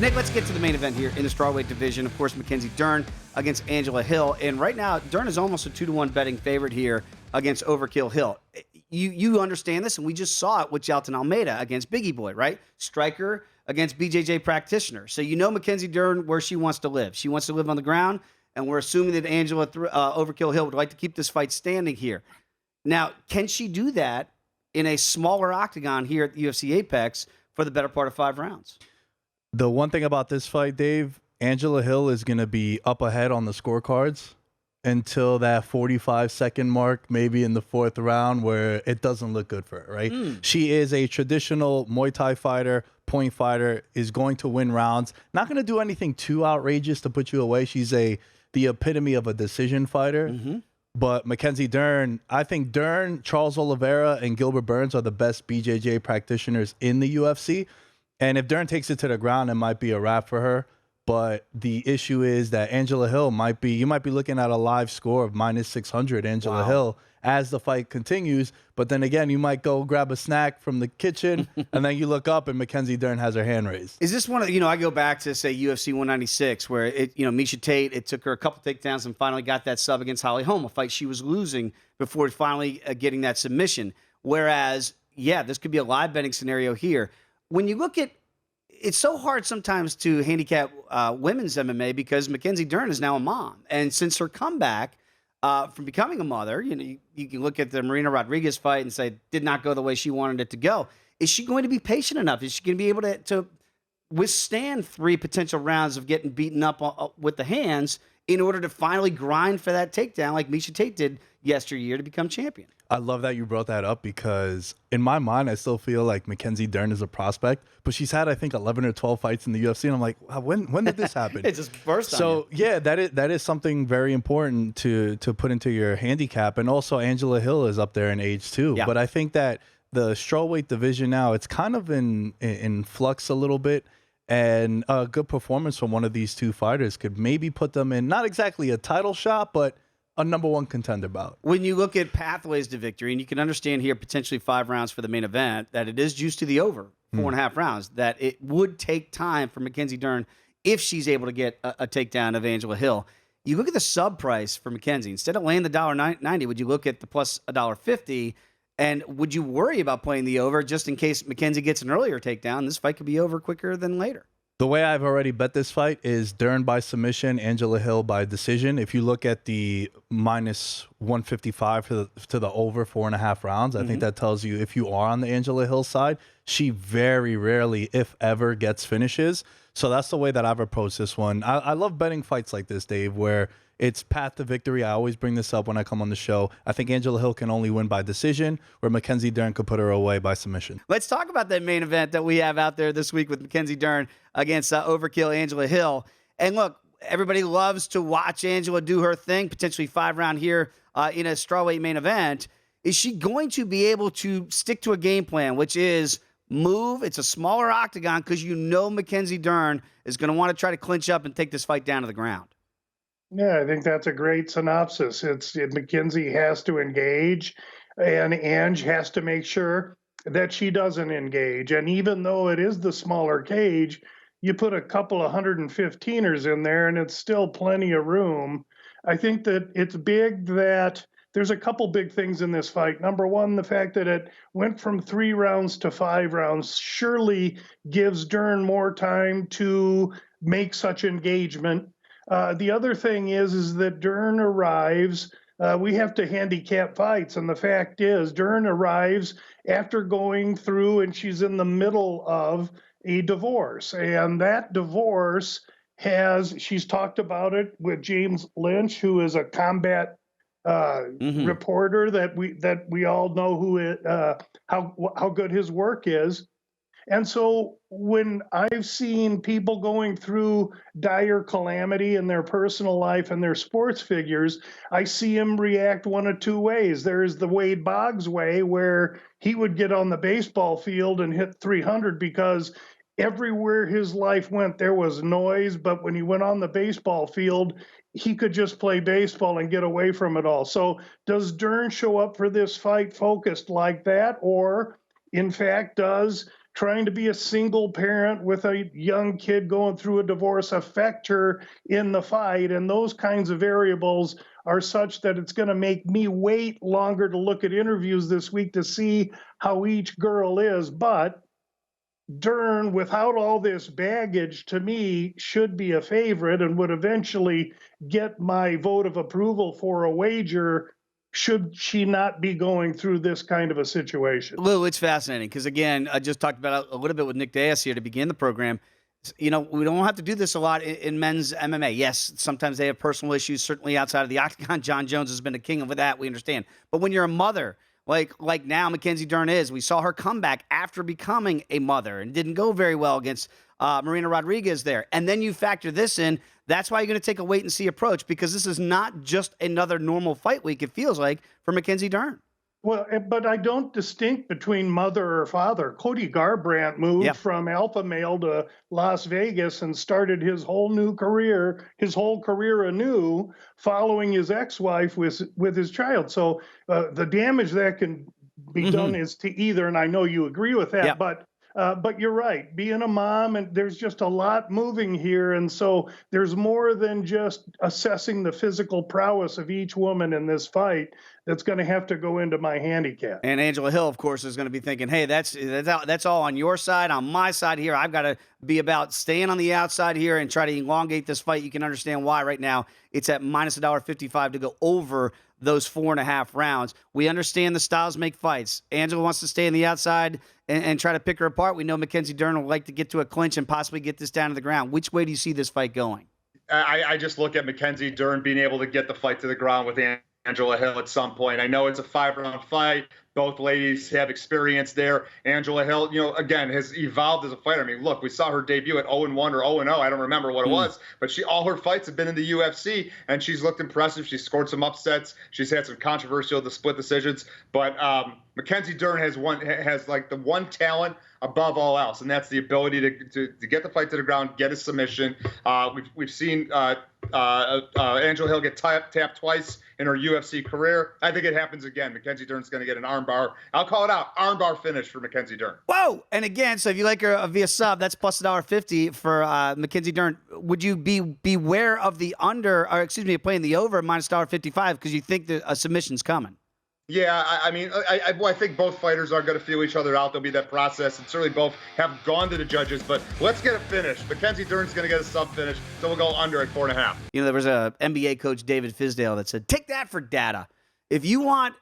But Nick, let's get to the main event here in the strawweight division. Of course, Mackenzie Dern against Angela Hill. And right now, Dern is almost a 2-1 betting favorite here against Overkill Hill. You understand this, and we just saw it with Jalton Almeida against Biggie Boy, right? Striker against BJJ practitioner. So you know Mackenzie Dern where she wants to live. She wants to live on the ground, and we're assuming that Angela Overkill Hill would like to keep this fight standing here. Now, can she do that in a smaller octagon here at the UFC Apex for the better part of 5 rounds? The one thing about this fight, Dave, Angela Hill is going to be up ahead on the scorecards until that 45-second mark, maybe in the 4th round, where it doesn't look good for her, right? She is a traditional Muay Thai fighter, point fighter, is going to win rounds. Not going to do anything too outrageous to put you away. She's the epitome of a decision fighter. But Mackenzie Dern, I think Dern, Charles Oliveira, and Gilbert Burns are the best BJJ practitioners in the UFC. And if Dern takes it to the ground, it might be a wrap for her. But the issue is that Angela Hill you might be looking at a live score of -600 Angela Hill as the fight continues. But then again, you might go grab a snack from the kitchen and then you look up and Mackenzie Dern has her hand raised. Is this one of, I go back to say UFC 196 where Miesha Tate, it took her a couple takedowns and finally got that sub against Holly Holm, a fight she was losing before finally getting that submission. Whereas, this could be a live betting scenario here. When you look at, it's so hard sometimes to handicap women's MMA because Mackenzie Dern is now a mom. And since her comeback from becoming a mother, you can look at the Marina Rodriguez fight and say, did not go the way she wanted it to go. Is she going to be patient enough? Is she going to be able to withstand 3 potential rounds of getting beaten up with the hands in order to finally grind for that takedown like Miesha Tate did yesteryear to become champion? I love that you brought that up because in my mind, I still feel like Mackenzie Dern is a prospect, but she's had, I think, 11 or 12 fights in the UFC. And I'm like, wow, when did this happen? It's just first time. So that is something very important to put into your handicap. And also Angela Hill is up there in age too. Yeah. But I think that the strawweight division now, it's kind of in flux a little bit. And a good performance from one of these two fighters could maybe put them in, not exactly a title shot, but a #1 contender bout. When you look at pathways to victory, and you can understand here potentially 5 rounds for the main event, that it is juiced to the over 4.5 rounds, that it would take time for Mackenzie Dern if she's able to get a takedown of Angela Hill. You look at the sub price for Mackenzie. Instead of laying the $1.90, would you look at the plus $1.50? And would you worry about playing the over just in case Mackenzie gets an earlier takedown? This fight could be over quicker than later. The way I've already bet this fight is Dern by submission, Angela Hill by decision. If you look at the -155 to the over 4.5 rounds, I think that tells you if you are on the Angela Hill side, she very rarely, if ever, gets finishes. So that's the way that I've approached this one. I love betting fights like this, Dave, where it's path to victory. I always bring this up when I come on the show. I think Angela Hill can only win by decision, where Mackenzie Dern could put her away by submission. Let's talk about that main event that we have out there this week with Mackenzie Dern against Overkill Angela Hill. And look, everybody loves to watch Angela do her thing, potentially 5-round here in a strawweight main event. Is she going to be able to stick to a game plan, which is move? It's a smaller octagon because Mackenzie Dern is going to want to try to clinch up and take this fight down to the ground. Yeah, I think that's a great synopsis. Mackenzie has to engage, and Ange has to make sure that she doesn't engage. And even though it is the smaller cage, you put a couple of 115ers in there, and it's still plenty of room. I think that it's big that there's a couple big things in this fight. Number one, the fact that it went from 3 rounds to 5 rounds surely gives Dern more time to make such engagement. The other thing is that Dern arrives. We have to handicap fights, and the fact is Dern arrives after going through, and she's in the middle of a divorce. And that divorce she's talked about it with James Lynch, who is a combat reporter that we all know how good his work is. And so when I've seen people going through dire calamity in their personal life and their sports figures, I see them react one of 2 ways. There's the Wade Boggs way, where he would get on the baseball field and hit 300 because everywhere his life went, there was noise. But when he went on the baseball field, he could just play baseball and get away from it all. So does Dern show up for this fight focused like that? Or in fact, does trying to be a single parent with a young kid going through a divorce affect her in the fight. And those kinds of variables are such that it's going to make me wait longer to look at interviews this week to see how each girl is. But Dern, without all this baggage, to me, should be a favorite and would eventually get my vote of approval for a wager should she not be going through this kind of a situation. Lou, it's fascinating because, again, I just talked about a little bit with Nick Dais here to begin the program. We don't have to do this a lot in men's MMA. Yes, sometimes they have personal issues, certainly outside of the octagon. John Jones has been a king of that, we understand. But when you're a mother, like now Mackenzie Dern is, we saw her come back after becoming a mother and didn't go very well against Marina Rodriguez there. And then you factor this in. That's why you're going to take a wait-and-see approach, because this is not just another normal fight week, it feels like, for Mackenzie Dern. Well, but I don't distinct between mother or father. Cody Garbrandt moved from alpha male to Las Vegas and started his whole career anew, following his ex-wife with his child. So the damage that can be done is to either, and I know you agree with that, but you're right. Being a mom, and there's just a lot moving here, and so there's more than just assessing the physical prowess of each woman in this fight that's going to have to go into my handicap. And Angela Hill, of course, is going to be thinking, hey, that's all on your side. On my side here, I've got to be about staying on the outside here and try to elongate this fight. You can understand why right now it's at minus $1.55 to go over those 4.5 rounds. We understand the styles make fights. Angela wants to stay on the outside and try to pick her apart. We know Mackenzie Dern will like to get to a clinch and possibly get this down to the ground. Which way do you see this fight going? I just look at Mackenzie Dern being able to get the fight to the ground with Angela Hill at some point. I know it's a 5-round fight. Both ladies have experience there. Angela Hill, again, has evolved as a fighter. I mean, look, we saw her debut at 0-1 or 0-0. I don't remember what it was, but all her fights have been in the UFC, and she's looked impressive. She's scored some upsets. She's had some controversial split decisions. But Mackenzie Dern has the one talent above all else, and that's the ability to get the fight to the ground, get a submission. We've seen Angela Hill get tapped twice in her UFC career. I think it happens again. Mackenzie Dern's going to get an armbar. I'll call it out. Armbar finish for Mackenzie Dern. Whoa! And again, so if you like her via sub, that's plus $1.50 for Mackenzie Dern. Would you beware of the under, or excuse me, playing the over minus $1.55 because you think that a submission's coming? Yeah, I think both fighters are going to feel each other out. There'll be that process, and certainly both have gone to the judges. But let's get it finished. Mackenzie Dern's going to get a sub finish, so we'll go under at 4.5. There was a NBA coach, David Fizdale, that said, take that for data. If you want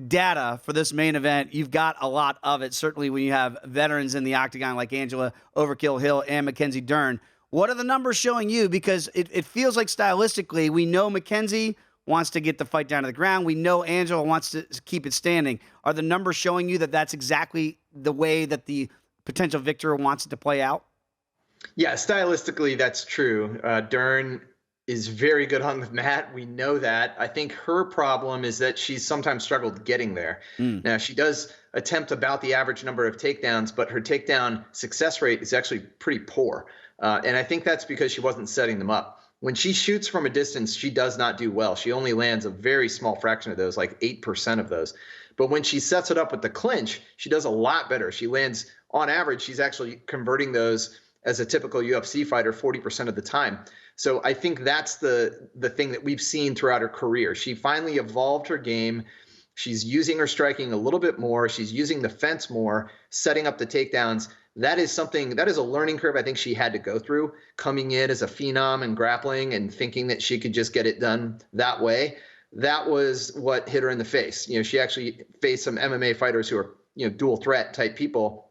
data for this main event, you've got a lot of it, certainly when you have veterans in the octagon like Angela Overkill Hill and Mackenzie Dern. What are the numbers showing you? Because it feels like stylistically, we know Mackenzie wants to get the fight down to the ground. We know Angela wants to keep it standing. Are the numbers showing you that that's exactly the way that the potential victor wants it to play out? Yeah, stylistically, that's true. Dern is very good on the mat. We know that. I think her problem is that she's sometimes struggled getting there. Now, she does attempt about the average number of takedowns, but her takedown success rate is actually pretty poor. And I think that's because she wasn't setting them up. When she shoots from a distance, she does not do well. She only lands a very small fraction of those, like 8% of those. But when she sets it up with the clinch, she does a lot better. She lands, on average, she's actually converting those as a typical UFC fighter 40% of the time. So I think that's the thing that we've seen throughout her career. She finally evolved her game. She's using her striking a little bit more. She's using the fence more, setting up the takedowns. That is a learning curve I think she had to go through, coming in as a phenom and grappling and thinking that she could just get it done that way. That was what hit her in the face. She actually faced some MMA fighters who are, dual threat type people.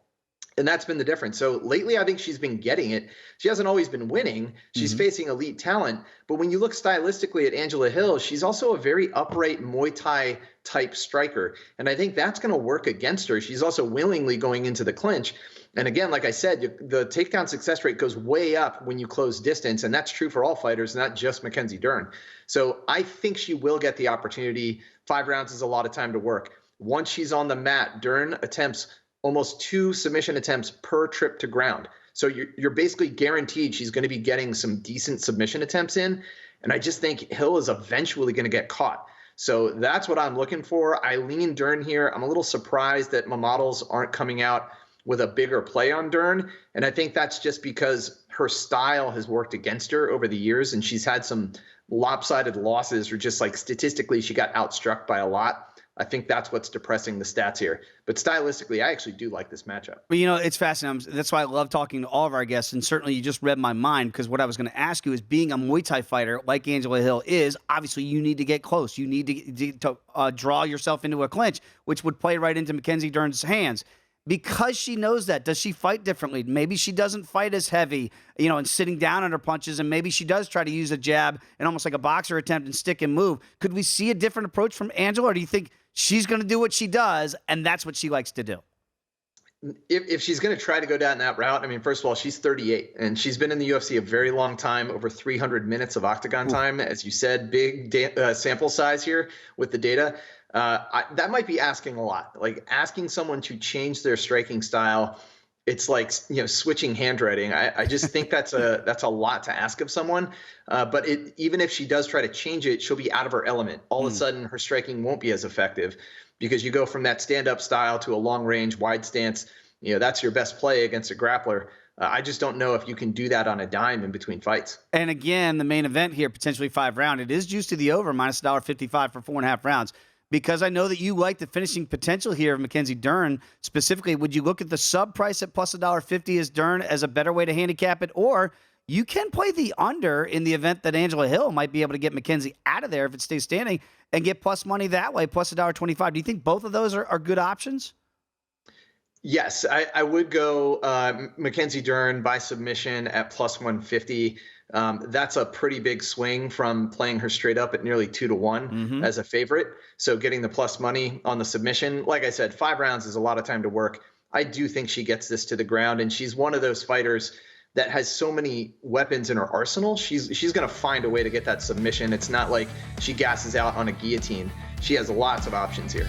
And that's been the difference. So lately, I think she's been getting it. She hasn't always been winning. She's facing elite talent. But when you look stylistically at Angela Hill, she's also a very upright Muay Thai type striker. And I think that's going to work against her. She's also willingly going into the clinch. And again, like I said, the takedown success rate goes way up when you close distance. And that's true for all fighters, not just Mackenzie Dern. So I think she will get the opportunity. 5 rounds is a lot of time to work. Once she's on the mat, Dern attempts almost 2 submission attempts per trip to ground. So you're basically guaranteed she's going to be getting some decent submission attempts in. And I just think Hill is eventually going to get caught. So that's what I'm looking for. I lean Dern here. I'm a little surprised that my models aren't coming out with a bigger play on Dern. And I think that's just because her style has worked against her over the years, and she's had some lopsided losses, or just like statistically she got outstruck by a lot. I think that's what's depressing the stats here. But stylistically, I actually do like this matchup. But, it's fascinating. That's why I love talking to all of our guests, and certainly you just read my mind, because what I was going to ask you is, being a Muay Thai fighter like Angela Hill is, obviously you need to get close. You need to draw yourself into a clinch, which would play right into Mackenzie Dern's hands. Because she knows that, does she fight differently? Maybe she doesn't fight as heavy, and sitting down on her punches, and maybe she does try to use a jab and almost like a boxer attempt and stick and move. Could we see a different approach from Angela, or do you think she's going to do what she does, and that's what she likes to do? If she's going to try to go down that route, I mean, first of all, she's 38, and she's been in the UFC a very long time, over 300 minutes of octagon time. As you said, big sample size here with the data. That might be asking a lot. Like, asking someone to change their striking style, it's like, switching handwriting. I just think that's a lot to ask of someone. But even if she does try to change it, she'll be out of her element. All of a sudden, her striking won't be as effective, because you go from that stand-up style to a long-range wide stance. That's your best play against a grappler. I just don't know if you can do that on a dime in between fights. And again, the main event here, potentially 5-round. It is juiced to the over, minus $1.55 for 4.5 rounds. Because I know that you like the finishing potential here of Mackenzie Dern specifically, would you look at the sub price at plus $1.50 as Dern as a better way to handicap it? Or you can play the under in the event that Angela Hill might be able to get Mackenzie out of there if it stays standing, and get plus money that way, plus $1.25. Do you think both of those are good options? Yes, I would go Mackenzie Dern by submission at plus 150. That's a pretty big swing from playing her straight up at nearly 2-1 as a favorite. So getting the plus money on the submission, like I said, 5 rounds is a lot of time to work. I do think she gets this to the ground, and she's one of those fighters that has so many weapons in her arsenal. She's going to find a way to get that submission. It's not like she gasses out on a guillotine. She has lots of options here.